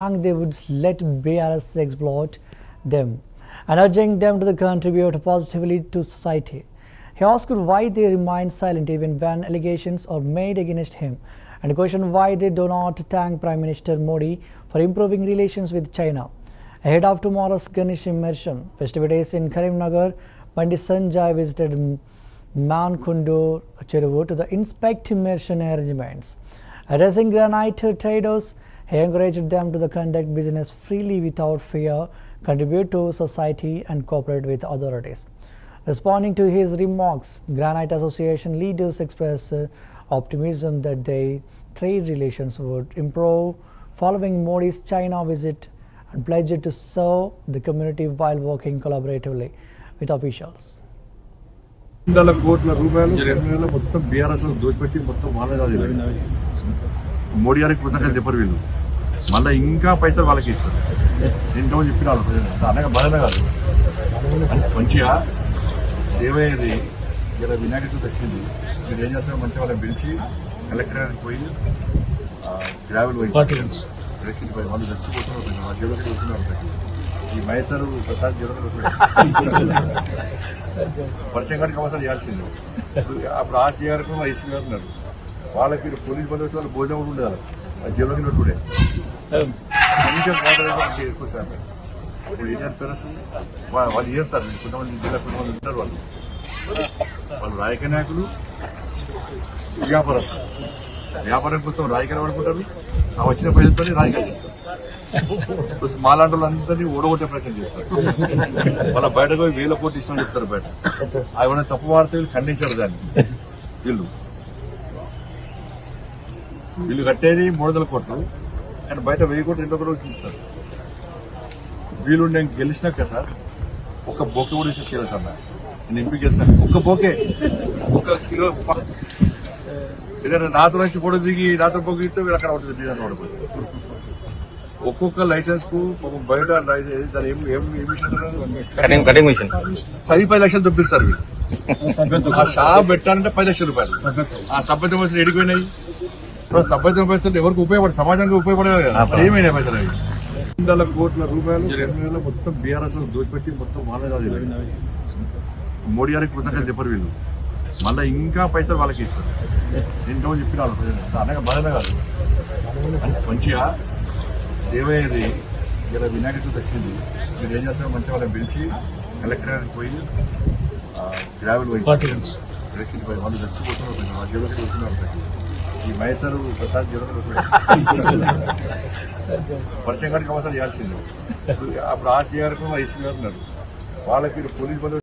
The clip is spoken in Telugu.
they would let BRS exploit them and urging them to contribute positively to society. He asked why they remained silent even when allegations are made against him, and questioned why they do not thank Prime Minister Modi for improving relations with China. Ahead of tomorrow's Ganesh immersion festivities in Karimnagar, Bandi Sanjay visited Mankundur Cheruvu to inspect immersion arrangements. Addressing Granite traders, he encouraged them to conduct business freely without fear, contribute to society and cooperate with authorities. Responding to his remarks, Granite Association leaders expressed optimism that their trade relations would improve following Modi's China visit and pledged to serve the community while working collaboratively with officials. Modi గారికి కృతజ్ఞతలు చెప్పరు వీళ్ళు. మళ్ళీ ఇంకా పైసలు వాళ్ళకి ఇస్తారు. నేను చెప్పిన అనగా బాధనే కాదు, మంచిగా సేవ అయ్యేది. ఇలా వినాయక చవితి వచ్చింది, మీరు ఏం చేస్తారో మంచిగా వాళ్ళని పిలిచి కలెక్టరేట్కి పోయి గ్రావెల్ పోయి వాళ్ళు చచ్చిపోతున్నారు. మా జీవనకి వస్తున్నారు. ఈ మహేశ్వరు ప్రసాద్ జీవనకి పరిచయం గారికి అవసరం చేయాల్సింది. అప్పుడు ఆ సీఆర్కు మా ఇష్టం గారు ఉన్నారు. వాళ్ళకి పోలీస్ బందోబస్తు వాళ్ళు భోజనం కూడా ఉండేవాళ్ళు. ఆ జీవనకి టుడే కొంచెం కాంట్రాక్ట్ చేసుకొస్తారు. ఇప్పుడు ఏం పేరు వస్తుంది వాళ్ళు చేస్తారు. కొంతమంది జిల్లా కొంతమంది ఉంటారు. వాళ్ళు రాజకీయ నాయకులు, వ్యాపారం కోసం రాజకీయాలు పడుకుంటారు. ఆ వచ్చిన ప్రజలతో రాజకీయాలు చేస్తారు. మాలాంటి వాళ్ళందరినీ ఓడగొట్టే ప్రయత్నం చేస్తారు. వాళ్ళ బయటకు పోయి 1000 కోట్లు ఇష్టం చెప్తారు. బయట ఆయన తప్పు వాడితే వీళ్ళు ఖండించారు. దాన్ని వీళ్ళు కట్టేది 300 కోట్లు, కానీ బయట 1000 కోట్లు 2 కోట్లు ఇస్తారు. వీళ్ళు నేను గెలిచినాక సార్ ఒక బొకే కూడా ఇచ్చి చేయాలి సార్. నేను ఎంపీ గెలిచినాక ఒక్క బొకే 1 కిలో ఏదైనా నాతో నుంచి కూడా దిగి నాతో బొక్క ఇస్తే వీళ్ళు అక్కడ ఉంటుంది. బిజినెస్ పడిపోతుంది. ఒక్కొక్క లైసెన్స్ కు బయట 10-10 లక్షలు దొబ్బిస్తారు వీళ్ళు. ఆ షాప్ పెట్టాలంటే 10 లక్షల రూపాయలు. ఆ సభ్యత్వం పైసలు ఎడిపోయినాయి. సభ్యత్వం పైసలు ఎవరికి ఉపయోగపడదు, సమాజానికి ఉపయోగపడేది కదా. ఏమైనా పైసలు అవి 100 కోట్ల రూపాయలు 2 నెలలు మొత్తం బీఆర్ఎస్ దోచిపెట్టి మొత్తం వాళ్ళే. మోడీ గారికి కృతజ్ఞతలు చెప్పరు వీళ్ళు. మళ్ళీ ఇంకా పైసలు వాళ్ళకి ఇస్తారు. నేను చెప్పిన అనగా బాధనే కాదు, మంచిగా సేవ అయ్యేది. ఇలా వినాయక చవితి వచ్చింది, మీరు ఏం చేస్తారో మంచిగా వాళ్ళని పిలిచి కలెక్టరేట్కి పోయి గ్రావెల్ పోయి వాళ్ళు చచ్చిపోతున్నారు. మా జీవనకి వస్తున్నారు. ఈ మహేశ్వరు ప్రసాద్ జీవనకి పరిచయం గారికి అవసరం చేయాల్సింది. అప్పుడు ఆ సీఆర్కు మా ఇష్టం గారు ఉన్నారు. వాళ్ళకి పోలీస్ బందోబస్తు